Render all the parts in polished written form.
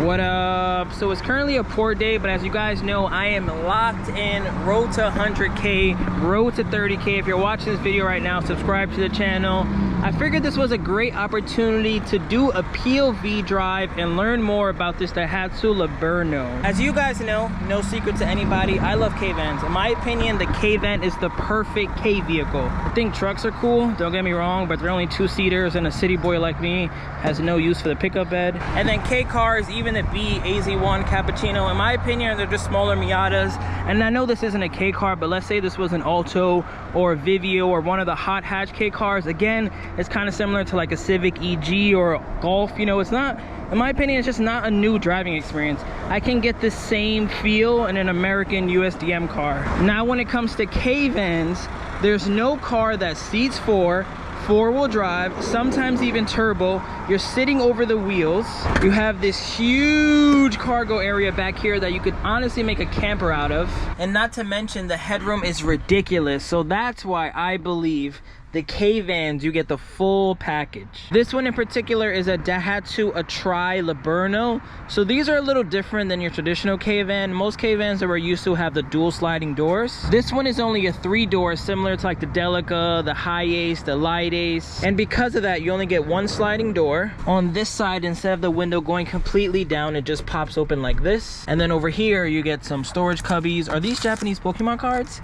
What up? So it's currently a poor day, but as you guys know, I am locked in road to 100K, road to 30K. If you're watching this video right now, subscribe to the channel. I figured this was a great opportunity to do a POV drive and learn more about this Daihatsu Liburno. As you guys know, no secret to anybody, I love Kei Vans. In my opinion, the Kei Van is the perfect Kei vehicle. I think trucks are cool, don't get me wrong, but they're only two-seaters and a city boy like me has no use for the pickup bed. And then Kei cars, even the B, AZ1, Cappuccino, in my opinion, they're just smaller Miatas. And I know this isn't a Kei car, but let's say this was an Alto or a Vivio or one of the hot hatch Kei cars. Again, it's kind of similar to like a Civic EG or a Golf. You know, it's not, in my opinion, it's just not a new driving experience. I can get the same feel in an American USDM car. Now, when it comes to Kei Vans, there's no car that seats four-wheel drive, sometimes even turbo. You're sitting over the wheels. You have this huge cargo area back here that you could honestly make a camper out of. And not to mention, the headroom is ridiculous. So that's why I believe the Kei Vans, you get the full package. This one in particular is a Daihatsu Atrai Liburno. So these are a little different than your traditional Kei Van. Most Kei Vans that we're used to have the dual sliding doors. This one is only a 3-door, similar to like the Delica, the Hi-Ace, the Light Ace. And because of that, you only get one sliding door. On this side, instead of the window going completely down, it just pops open like this. And then over here, you get some storage cubbies. Are these Japanese Pokemon cards?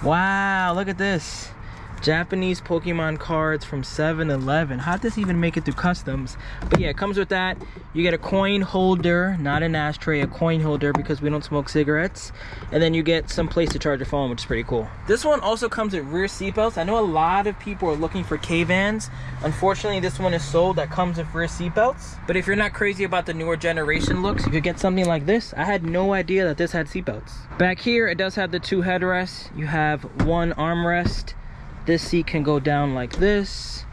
Wow, look at this. Japanese Pokemon cards from 7-Eleven. How'd this even make it through customs? But yeah, it comes with that. You get a coin holder, not an ashtray, a coin holder, because we don't smoke cigarettes. And then you get some place to charge your phone, which is pretty cool. This one also comes with rear seatbelts. I know a lot of people are looking for Kei Vans. Unfortunately, this one is sold that comes with rear seatbelts. But if you're not crazy about the newer generation looks, you could get something like this. I had no idea that this had seatbelts. Back here, it does have the 2 headrests. You have 1 armrest. This seat can go down like this.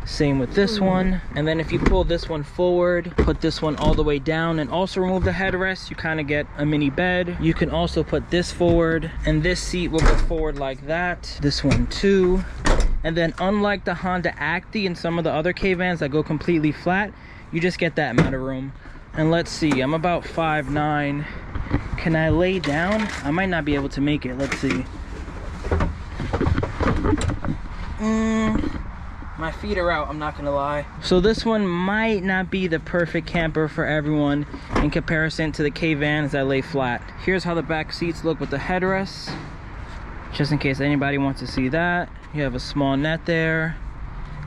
Same with this one. And then if you pull this one forward, put this one all the way down and also remove the headrest, you kind of get a mini bed. You can also put this forward, and this seat will go forward like that. This one too. And then unlike the Honda Acti and some of the other Kei Vans that go completely flat, you just get that amount of room. And let's see, I'm about 5'9". Can I lay down? I might not be able to make it. Let's see. My feet are out, I'm not gonna lie. So this one might not be the perfect camper for everyone in comparison to the Kei Vans that lay flat. Here's how the back seats look with the headrests, just in case anybody wants to see that. You have a small net there.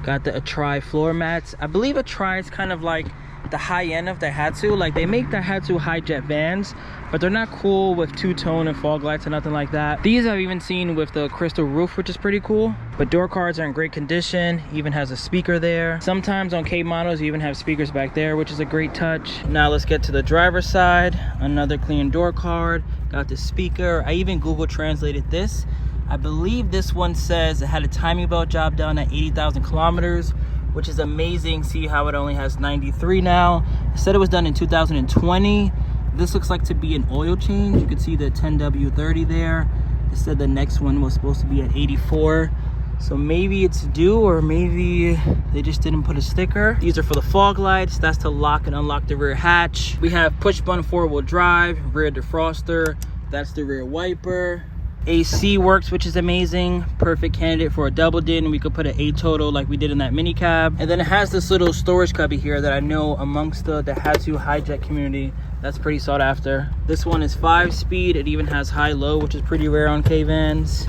Got the Atrai floor mats. I believe Atrai is kind of like the high end of Daihatsu. Like, they make Daihatsu high-jet vans, but they're not cool with two-tone and fog lights or nothing like that. These I've even seen with the crystal roof, which is pretty cool. But door cards are in great condition. Even has a speaker there. Sometimes on Kei models, you even have speakers back there, which is a great touch. Now let's get to the driver's side. Another clean door card. Got the speaker. I even Google translated this. I believe this one says it had a timing belt job done at 80,000 kilometers, which is amazing. See how it only has 93 now. It said it was done in 2020. This looks like to be an oil change. You can see the 10W30 there. It said the next one was supposed to be at 84. So maybe it's due, or maybe they just didn't put a sticker. These are for the fog lights. That's to lock and unlock the rear hatch. We have push button 4-wheel drive, rear defroster. That's the rear wiper. AC works, which is amazing. Perfect candidate for a double din. We could put an 8 total like we did in that mini cab. And then it has this little storage cubby here that I know amongst the Daihatsu high-jet community, that's pretty sought after. This one is 5-speed. It even has high-low, which is pretty rare on Kei Vans.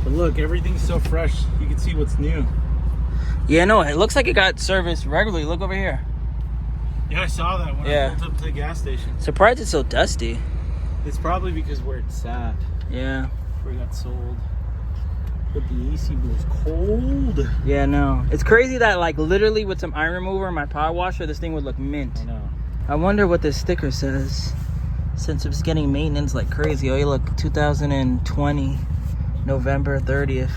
But look, everything's so fresh. You can see what's new. Yeah, no, it looks like it got serviced regularly. Look over here. Yeah, I saw that when I pulled up to the gas station. Surprised it's so dusty. It's probably because where it's sat. Yeah. Before it got sold. But the AC was cold. Yeah, no. It's crazy that, like, literally with some iron remover and my power washer, this thing would look mint. I know. I wonder what this sticker says. Since it's getting maintenance like crazy. Oh, you look, 2020, November 30th.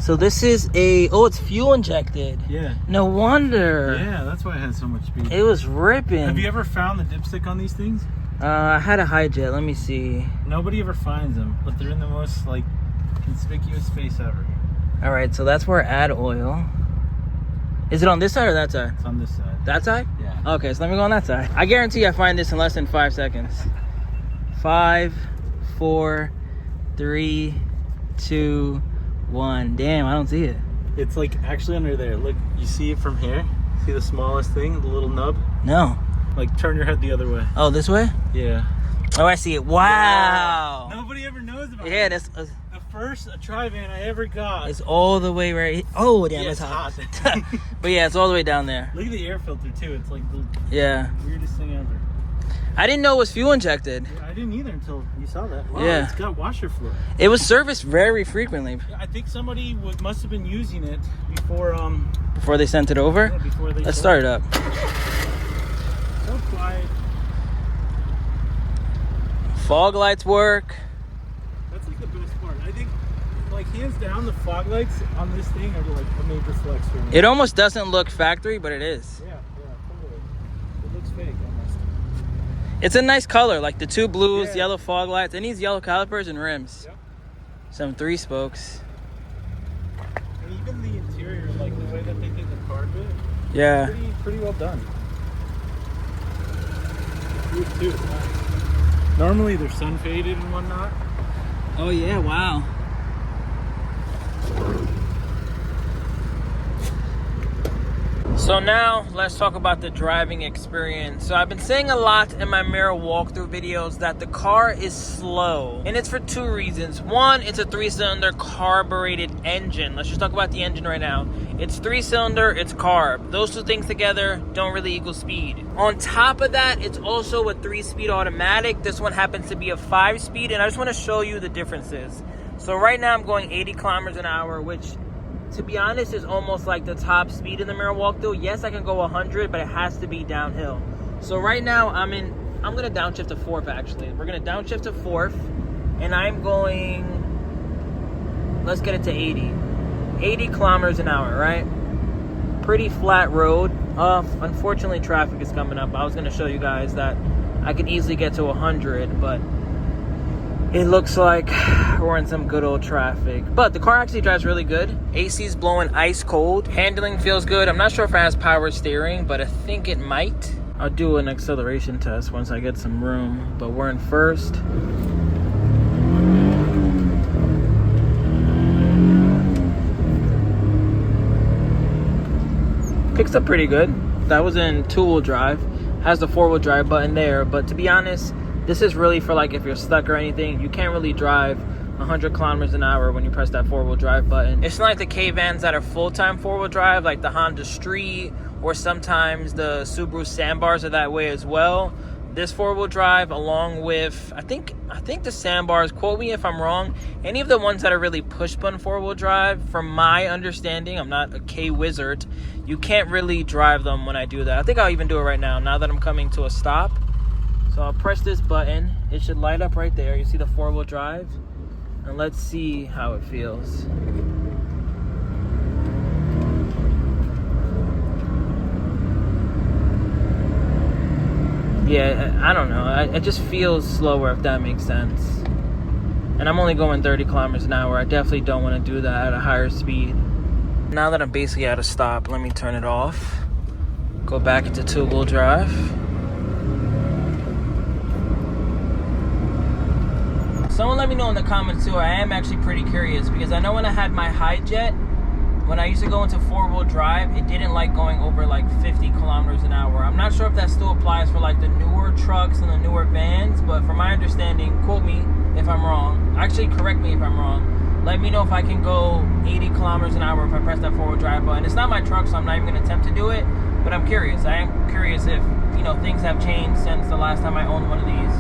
So this is a, oh, it's fuel injected. Yeah. No wonder. Yeah, that's why it had so much speed. It was ripping. Have you ever found the dipstick on these things? I had a hi-jet. Let me see. Nobody ever finds them, but they're in the most, like, conspicuous space ever. All right, so that's where add oil. Is it on this side or that side? It's on this side. That side? Yeah. Okay, so let me go on that side. I guarantee I find this in less than 5 seconds. 5, 4, 3, 2, 1. Damn, I don't see it. It's like actually under there. Look, you see it from here? See the smallest thing, the little nub? No. Like turn your head the other way. Oh, this way? Yeah. Oh, I see it. Wow. Nobody ever knows about it. Yeah, that's The first Atrai van I ever got. it's all the way right. Oh, damn, Yeah, it's it's hot. hot. But yeah, it's all the way down there. Look at the air filter too. It's like the Yeah. weirdest thing ever. I didn't know it was fuel injected. Yeah, I didn't either until you saw that. Wow, Yeah. It's got washer fluid. It was serviced very frequently Yeah, I think somebody must have been using it before before they sent it over. yeah, before they Let's sold start it up. So quiet. Fog lights work. That's like the best part. I think, like hands down, the fog lights on this thing are like a major flex for me. It almost doesn't look factory, but it is. Yeah, totally. It looks fake almost. It's a nice color, like the 2 blues, Yeah. yellow fog lights. It needs yellow calipers and rims. Yep. Some 3 spokes. And even the interior, like the way that they did the carpet, Yeah. pretty well done. The roof too, it's nice. Normally they're sun faded and whatnot. Oh yeah, wow. So now let's talk about the driving experience. So I've been saying a lot in my mirror walkthrough videos that the car is slow, and it's for 2 reasons. One, it's a 3-cylinder carbureted engine. Let's just talk about the engine right now. It's 3-cylinder, it's carb. Those 2 things together don't really equal speed. On top of that, it's also a 3-speed automatic. This one happens to be a 5-speed, and I just want to show you the differences. So right now I'm going 80 kilometers an hour, which to be honest is almost like the top speed in the mirror walkthrough. Yes, I can go 100, but it has to be downhill. So right now I'm gonna downshift to 4th actually. We're gonna downshift to 4th, and I'm going, let's get it to 80. 80 kilometers an hour, right? Pretty flat road. Unfortunately traffic is coming up. I was gonna show you guys that I can easily get to 100, but it looks like we're in some good old traffic. But the car actually drives really good. AC's blowing ice cold. Handling feels good. I'm not sure if it has power steering, but I think it might. I'll do an acceleration test once I get some room. But we're in 1st. Picks up pretty good. That was in 2-wheel drive. Has the 4-wheel drive button there. But to be honest, this is really for like if you're stuck or anything. You can't really drive 100 kilometers an hour when you press that 4-wheel drive button. It's not like the Kei Vans that are full-time 4-wheel drive, like the Honda Street, or sometimes the Subaru Sandbars are that way as well. This 4-wheel drive, along with I think the Sandbars, quote me if I'm wrong, any of the ones that are really push-button 4-wheel drive, from my understanding, I'm not a Kei wizard, you can't really drive them when I do that. I think I'll even do it right now that I'm coming to a stop. So I'll press this button. It should light up right there. You see the 4-wheel drive? And let's see how it feels. Yeah, I don't know. It just feels slower, if that makes sense. And I'm only going 30 kilometers an hour. I definitely don't want to do that at a higher speed. Now that I'm basically at a stop, let me turn it off. Go back into 2-wheel drive. Someone let me know in the comments too. I am actually pretty curious because I know when I had my Hi-Jet, when I used to go into 4-wheel drive, it didn't like going over like 50 kilometers an hour. I'm not sure if that still applies for like the newer trucks and the newer vans, but from my understanding, quote me if I'm wrong. Actually, correct me if I'm wrong. Let me know if I can go 80 kilometers an hour if I press that 4-wheel drive button. It's not my truck, so I'm not even going to attempt to do it, but I'm curious. I am curious if, you know, things have changed since the last time I owned one of these.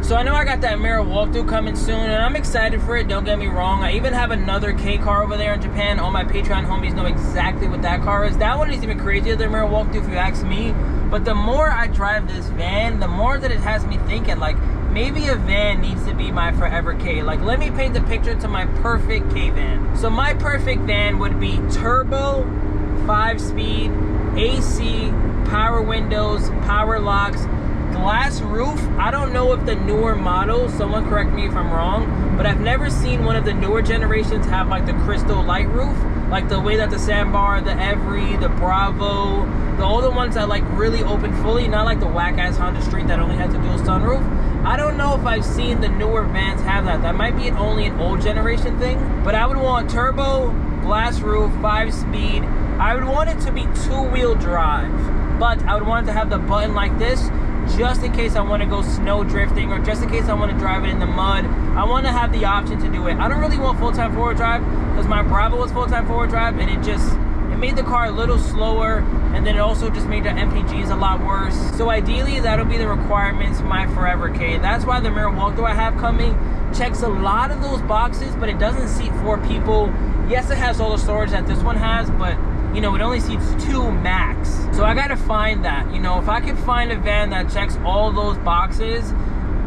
So I know I got that mirror walkthrough coming soon, and I'm excited for it, don't get me wrong. I even have another Kei car over there in Japan. All my Patreon homies know exactly what that car is. That one is even crazier than mirror walkthrough if you ask me. But the more I drive this van, the more that it has me thinking, like, maybe a van needs to be my forever Kei. Like, let me paint the picture to my perfect Kei van. So my perfect van would be turbo, 5-speed, AC, power windows, power locks, glass roof. I don't know if the newer models, someone correct me if I'm wrong, but I've never seen one of the newer generations have like the crystal light roof. Like the way that the Sandbar, the Every, the Bravo, all the ones that like really open fully, not like the whack-ass Honda Street that only has a dual sunroof. I don't know if I've seen the newer vans have that. That might be only an old generation thing, but I would want turbo, glass roof, 5-speed. I would want it to be 2-wheel drive, but I would want it to have the button like this, just in case I want to go snow drifting, or just in case I want to drive it in the mud. I want to have the option to do it. I don't really want full-time forward drive, because my Bravo was full-time forward drive, and it made the car a little slower, and then it also just made the MPGs a lot worse. So ideally, that'll be the requirements for my Forever Kei. That's why the mirror walkthrough I have coming checks a lot of those boxes, but it doesn't seat 4 people. Yes, it has all the storage that this one has, but you know, it only seats 2 max. So I gotta find that. You know, if I could find a van that checks all those boxes,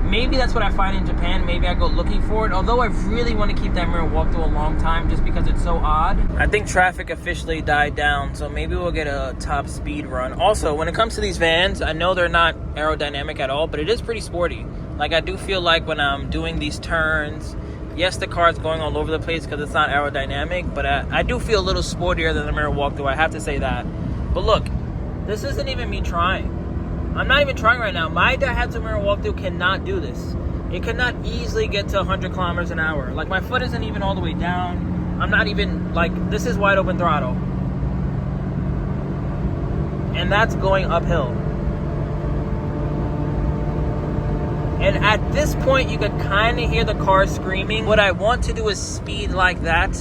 maybe that's what I find in Japan. Maybe I go looking for it. Although I really want to keep that mirror walkthrough a long time just because it's so odd. I think traffic officially died down, so maybe we'll get a top speed run. Also, when it comes to these vans, I know they're not aerodynamic at all, but it is pretty sporty. Like, I do feel like when I'm doing these turns, yes, the car's going all over the place because it's not aerodynamic, but I do feel a little sportier than the mirror walkthrough. I have to say that. But look, this isn't even me trying. I'm not even trying right now. My Daihatsu mirror walkthrough cannot do this. It cannot easily get to 100 kilometers an hour. Like, my foot isn't even all the way down. I'm not even, like, this is wide open throttle. And that's going uphill. And at this point, you could kind of hear the car screaming. Would I want to do a speed like that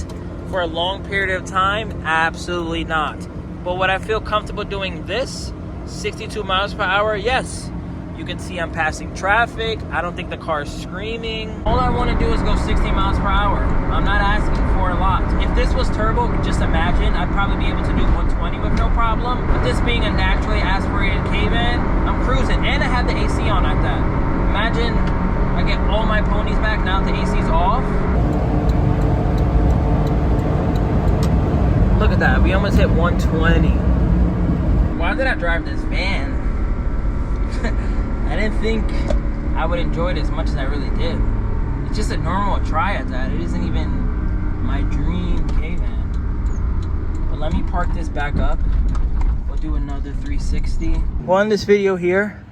for a long period of time? Absolutely not. But would I feel comfortable doing this? 62 miles per hour? Yes. You can see I'm passing traffic. I don't think the car is screaming. All I want to do is go 60 miles per hour. I'm not asking for a lot. If this was turbo, just imagine, I'd probably be able to do 120 with no problem. But this being a naturally aspirated Kei van, I'm cruising. And I have the AC on at that. Imagine I get all my ponies back now that the AC's off. Look at that, we almost hit 120. Why did I drive this van? I didn't think I would enjoy it as much as I really did. It's just a normal Atrai at that. It isn't even my dream Kei van. But let me park this back up. We'll do another 360. Well, in this video here,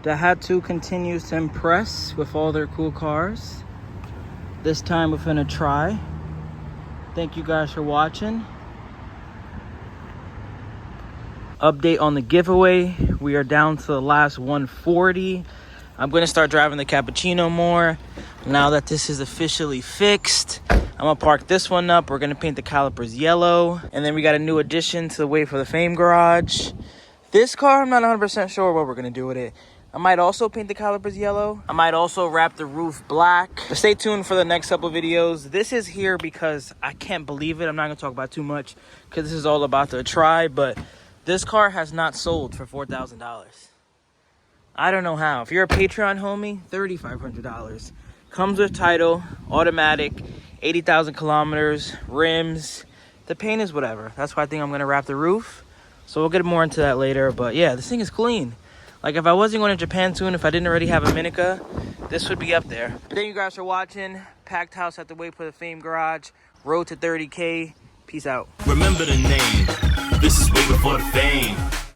Daihatsu continues to impress with all their cool cars. This time with an Atrai. Thank you guys for watching. Update on the giveaway. We are down to the last 140. I'm going to start driving the Cappuccino more. Now that this is officially fixed, I'm going to park this one up. We're going to paint the calipers yellow. And then we got a new addition to the WayBeforeTheFame garage. This car, I'm not 100% sure what we're going to do with it. I might also paint the calipers yellow. I might also wrap the roof black. But stay tuned for the next couple videos. This is here because I can't believe it. I'm not going to talk about too much because this is all about the Atrai. But this car has not sold for $4,000. I don't know how. If you're a Patreon homie, $3,500. Comes with title, automatic, 80,000 kilometers, rims. The paint is whatever. That's why I think I'm going to wrap the roof. So we'll get more into that later. But yeah, this thing is clean. Like, if I wasn't going to Japan soon, if I didn't already have a Minica, this would be up there. Thank you guys for watching. Packed house at the WayBeforeTheFame garage. Road to 30K. Peace out. Remember the name. This is WayBeforeTheFame.